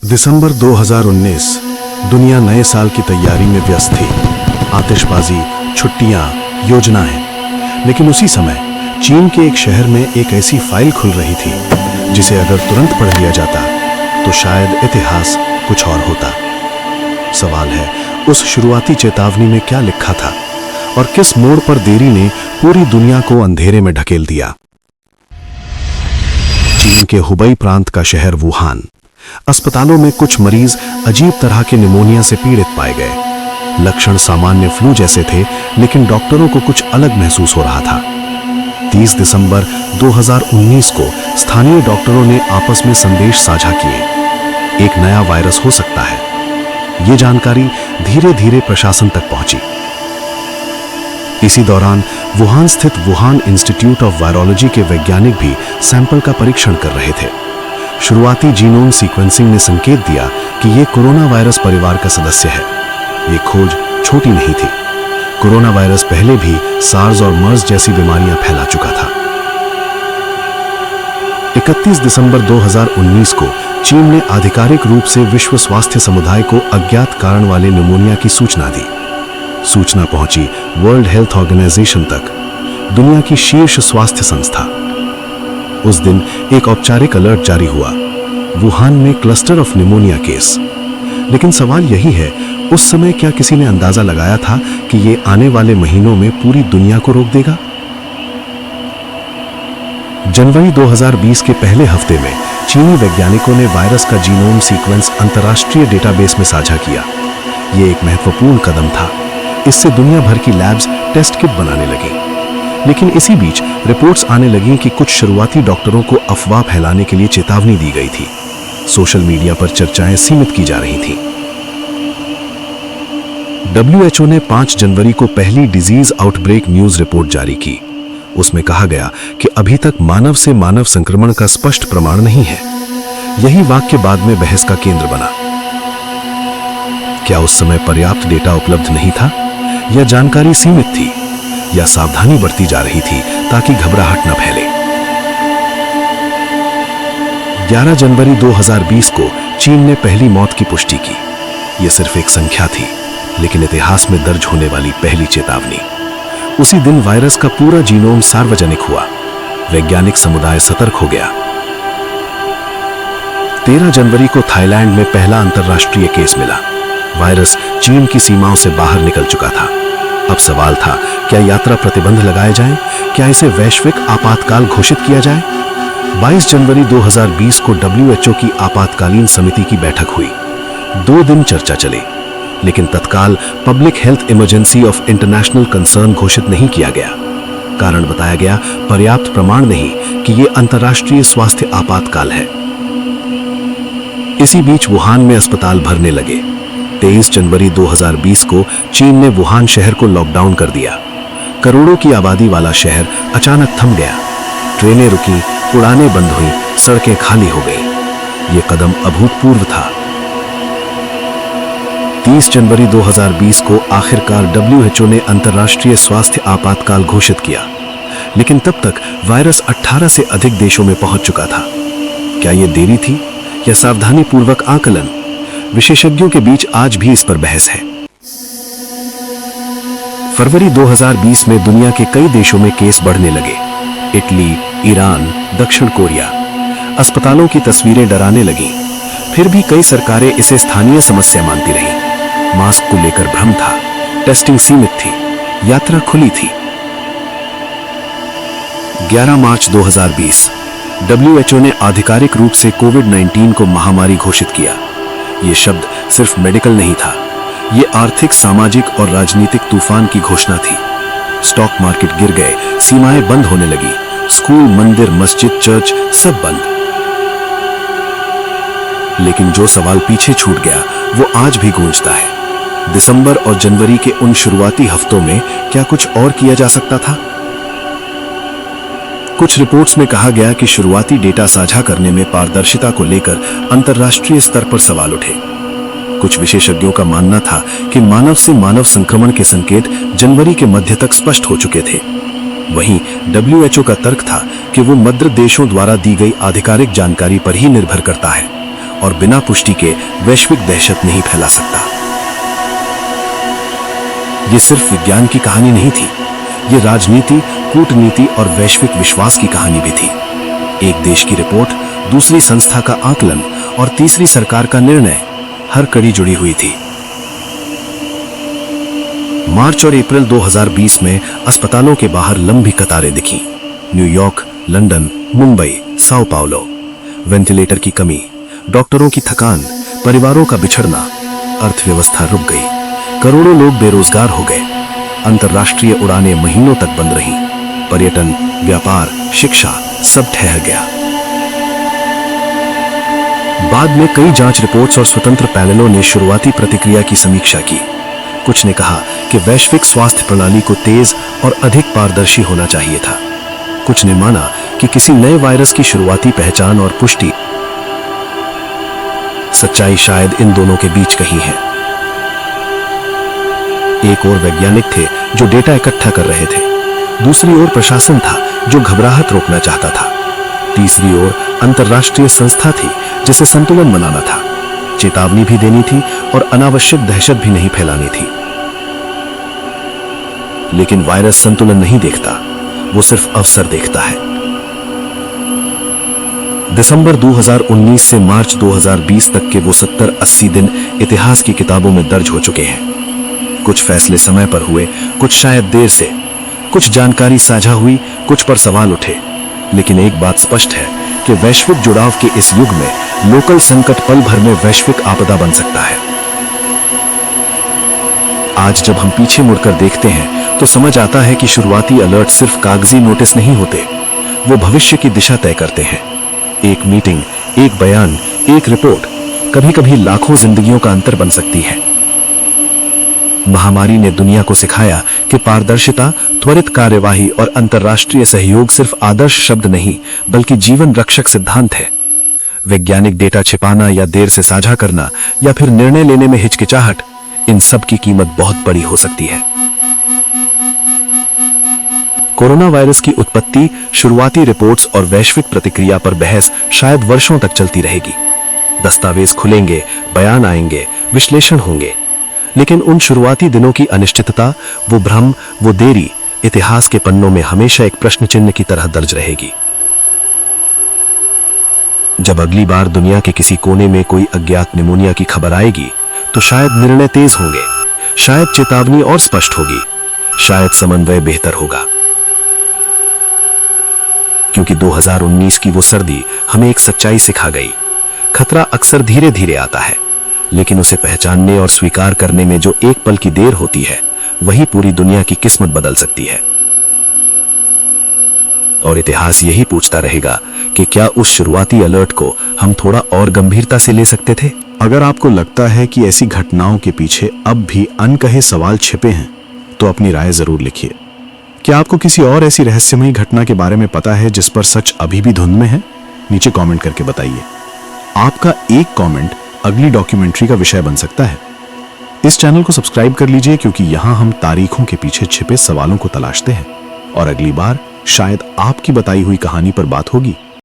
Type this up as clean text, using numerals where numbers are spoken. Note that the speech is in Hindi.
दिसंबर 2019 दुनिया नए साल की तैयारी में व्यस्त थी। आतिशबाजी, छुट्टियां, योजनाएं। लेकिन उसी समय चीन के एक शहर में एक ऐसी फाइल खुल रही थी जिसे अगर तुरंत पढ़ लिया जाता तो शायद इतिहास कुछ और होता। सवाल है, उस शुरुआती चेतावनी में क्या लिखा था और किस मोड़ पर देरी ने पूरी दुनिया को अंधेरे में ढकेल दिया। चीन के हुबई प्रांत का शहर वुहान। अस्पतालों में कुछ मरीज अजीब तरह के निमोनिया से पीड़ित पाए गए। लक्षण सामान्य फ्लू जैसे थे, लेकिन डॉक्टरों को कुछ अलग महसूस हो रहा था। 30 दिसंबर 2019 को स्थानीय डॉक्टरों ने आपस में संदेश साझा किए। एक नया वायरस हो सकता है। यह जानकारी धीरे धीरे प्रशासन तक पहुंची। इसी दौरान वुहान स्थित वुहान इंस्टीट्यूट ऑफ वायरोलॉजी के वैज्ञानिक भी सैंपल का परीक्षण कर रहे थे। शुरुआती जीनोम सीक्वेंसिंग ने संकेत दिया कि यह कोरोना वायरस परिवार का सदस्य है। यह खोज छोटी नहीं थी। कोरोना वायरस पहले भी सार्स और मर्स जैसी बीमारियां फैला चुका था। 31 दिसंबर 2019 को चीन ने आधिकारिक रूप से विश्व स्वास्थ्य समुदाय को अज्ञात कारण वाले निमोनिया की सूचना दी। सूचना पहुंची वर्ल्ड हेल्थ ऑर्गेनाइजेशन तक, दुनिया की शीर्ष स्वास्थ्य संस्था। उस दिन एक औपचारिक अलर्ट जारी हुआ, वुहान में क्लस्टर ऑफ निमोनिया केस। लेकिन सवाल यही है, उस समय क्या किसी ने अंदाजा लगाया था कि यह आने वाले महीनों में पूरी दुनिया को रोक देगा? जनवरी 2020 के पहले हफ्ते में चीनी वैज्ञानिकों ने वायरस का जीनोम सीक्वेंस अंतर्राष्ट्रीय डेटाबेस में साझा किया। यह एक महत्वपूर्ण कदम था। इससे दुनिया भर की लैब्स टेस्ट किट बनाने लगी। लेकिन इसी बीच रिपोर्ट्स आने लगी कि कुछ शुरुआती डॉक्टरों को अफवाह फैलाने के लिए चेतावनी दी गई थी। सोशल मीडिया पर चर्चाएं सीमित की जा रही थीं। WHO ने 5 जनवरी को पहली डिजीज आउटब्रेक न्यूज रिपोर्ट जारी की। उसमें कहा गया कि अभी तक मानव से मानव संक्रमण का स्पष्ट प्रमाण नहीं है। यही वाक्य बाद में बहस का केंद्र बना। क्या उस समय पर्याप्त डेटा उपलब्ध नहीं था, या जानकारी सीमित थी, या सावधानी बरती जा रही थी ताकि घबराहट न फैले? 11 जनवरी 2020 को चीन ने पहली मौत की पुष्टि की। यह सिर्फ एक संख्या थी, लेकिन इतिहास में दर्ज होने वाली पहली चेतावनी। उसी दिन वायरस का पूरा जीनोम सार्वजनिक हुआ। वैज्ञानिक समुदाय सतर्क हो गया। 13 जनवरी को थाईलैंड में पहला अंतर्राष्ट्रीय केस मिला। वायरस चीन की सीमाओं से बाहर निकल चुका था। अब सवाल था, क्या यात्रा प्रतिबंध लगाए जाएं? क्या इसे वैश्विक आपातकाल घोषित किया जाए? 22 जनवरी 2020 को WHO की आपातकालीन समिति की बैठक हुई। 2 दिन चर्चा चली, लेकिन तत्काल public health emergency of international concern घोषित नहीं किया गया। कारण बताया गया, पर्याप्त प्रमाण नहीं कि यह अंतर्राष्ट्रीय स्वास्थ्य आपातकाल है। इसी बीच वुहान में अस्पताल भरने लगे। 23 जनवरी 2020 को चीन ने वुहान शहर को लॉकडाउन कर दिया। करोड़ों की आबादी वाला शहर अचानक थम गया। ट्रेनें रुकी, उड़ानें बंद हुई, सड़कें खाली हो गई। यह कदम अभूतपूर्व था। 30 जनवरी 2020 को आखिरकार WHO ने अंतर्राष्ट्रीय स्वास्थ्य आपातकाल घोषित किया। लेकिन तब तक वायरस 18 से अधिक देशों में पहुंच चुका था। क्या यह देरी थी या सावधानी पूर्वक आकलन? विशेषज्ञों के बीच आज भी इस पर बहस है। फरवरी 2020 में दुनिया के कई देशों में केस बढ़ने लगे। इटली, ईरान, दक्षिण कोरिया। अस्पतालों की तस्वीरें डराने लगीं। फिर भी कई सरकारें इसे स्थानीय समस्या मानती रहीं। मास्क को लेकर भ्रम था, टेस्टिंग सीमित थी, यात्रा खुली थी। 11 मार्च 2020 WHO ने आधिकारिक रूप से कोविड-19 को महामारी घोषित किया। यह शब्द सिर्फ मेडिकल नहीं था, यह आर्थिक, सामाजिक और राजनीतिक तूफान की घोषणा थी। स्टॉक मार्केट गिर गए, सीमाएं बंद होने लगी, स्कूल, मंदिर, मस्जिद, चर्च सब बंद। लेकिन जो सवाल पीछे छूट गया वो आज भी गूंजता है। दिसंबर और जनवरी के उन शुरुआती हफ्तों में क्या कुछ और किया जा सकता था? कुछ रिपोर्ट्स में कहा गया कि शुरुआती डेटा साझा करने में पारदर्शिता को लेकर अंतर्राष्ट्रीय स्तर पर सवाल उठे। कुछ विशेषज्ञों का मानना था कि मानव से मानव संक्रमण के संकेत जनवरी के मध्य तक स्पष्ट हो चुके थे। वहीं WHO का तर्क था कि वो मद्र देशों द्वारा दी गई आधिकारिक जानकारी पर ही निर्भर करता है और बिना पुष्टि के वैश्विक दहशत नहीं फैला सकता। ये सिर्फ विज्ञान की कहानी नहीं थी, ये राजनीति, कूटनीति और वैश्विक विश्वास की कहानी भी थी। एक देश की रिपोर्ट, दूसरी संस्था का आकलन और तीसरी सरकार का निर्णय, हर कड़ी जुड़ी हुई थी। मार्च और अप्रैल 2020 में अस्पतालों के बाहर लंबी कतारें दिखीं। New York, London, Mumbai, Sao Paulo. Ventilator की कमी, डॉक्टरों की थकान, परिवारों का बिछड़ना, अर्थव्यवस्था रुक गई। करोड़ों लोग बेरोजगार हो गए। अंतर्राष्ट्रीय उड़ानें महीनों तक बंद रहीं। पर्यटन, व्यापार, शिक्षा सब ठहर गया। बाद में कई जांच रिपोर्ट्स और स्वतंत्र पैनलों ने शुरुआती प्रतिक्रिया की समीक्षा की। कुछ ने कहा कि वैश्विक स्वास्थ्य प्रणाली को तेज और अधिक पारदर्शी होना चाहिए था। कुछ ने माना कि किसी नए वायरस की शुरुआती पहचान और पुष्टि। सच्चाई शायद इन दोनों के बीच कहीं है। एक ओर वैज्ञानिक थे जो डेटा इकट्ठा कर रहे थे, दूसरी ओर प्रशासन था जो घबराहट रोकना चाहता था, तीसरी ओर अंतर्राष्ट्रीय संस्था थी जिसे संतुलन बनाना था, चेतावनी भी देनी थी और अनावश्यक दहशत भी नहीं फैलानी थी। लेकिन वायरस संतुलन नहीं देखता, वो सिर्फ अवसर देखता है। दिसंबर 2019 से मार्च 2020 तक के वो 70-80 दिन इतिहास की किताबों में दर्ज हो चुके हैं। कुछ फैसले समय पर हुए, कुछ शायद देर से, कुछ जानकारी साझा हुई, कुछ पर सवाल उठे। लेकिन एक बात स्पष्ट है कि वैश्विक जुड़ाव के इस युग में लोकल संकट पल भर में वैश्विक आपदा बन सकता है। आज जब हम पीछे मुड़कर देखते हैं तो समझ आता है कि शुरुआती अलर्ट सिर्फ कागजी नोटिस नहीं होते, वो भविष्य की दिशा तय करते हैं। एक मीटिंग, एक बयान, एक रिपोर्ट कभी-कभी लाखों जिंदगियों का अंतर बन सकती है। महामारी ने दुनिया को सिखाया कि पारदर्शिता, त्वरित कार्यवाही और अंतर्राष्ट्रीय सहयोग सिर्फ आदर्श शब्द नहीं बल्कि जीवन रक्षक सिद्धांत है। वैज्ञानिक डेटा छिपाना या देर से साझा करना या फिर निर्णय लेने में हिचकिचाहट, इन सब की कीमत बहुत बड़ी हो सकती है। कोरोना वायरस की उत्पत्ति, शुरुआती रिपोर्ट्स और वैश्विक प्रतिक्रिया पर बहस शायद वर्षों तक चलती रहेगी। दस्तावेज खुलेंगे, बयान आएंगे, विश्लेषण होंगे, लेकिन उन शुरुआती दिनों की अनिश्चितता, वो भ्रम, वो देरी इतिहास के पन्नों में हमेशा एक प्रश्न चिन्ह की तरह दर्ज रहेगी। जब अगली बार दुनिया के किसी कोने में कोई अज्ञात निमोनिया की खबर आएगी तो शायद निर्णय तेज होंगे, शायद चेतावनी और स्पष्ट होगी, शायद समन्वय बेहतर होगा। क्योंकि 2019 की वो सर्दी हमें एक सच्चाई सिखा गई। खतरा अक्सर धीरे धीरे आता है, लेकिन उसे पहचानने और स्वीकार करने में जो एक पल की देर होती है, वही पूरी दुनिया की किस्मत बदल सकती है। और इतिहास यही पूछता रहेगा कि क्या उस शुरुआती अलर्ट को हम थोड़ा और गंभीरता से ले सकते थे। अगर आपको लगता है कि ऐसी घटनाओं के पीछे अब भी अनकहे सवाल छिपे हैं, तो अपनी राय जरूर लिखिए। क्या आपको किसी और ऐसी रहस्यमयी घटना के बारे में पता है जिस पर सच अभी भी धुंध में है? नीचे कमेंट करके बताइए। आपका एक कमेंट अगली डॉक्यूमेंट्री का विषय बन सकता है। इस चैनल को सब्सक्राइब कर लीजिए, क्योंकि यहां हम तारीखों के पीछे छिपे सवालों को तलाशते हैं और अगली बार शायद आपकी बताई हुई कहानी पर बात होगी।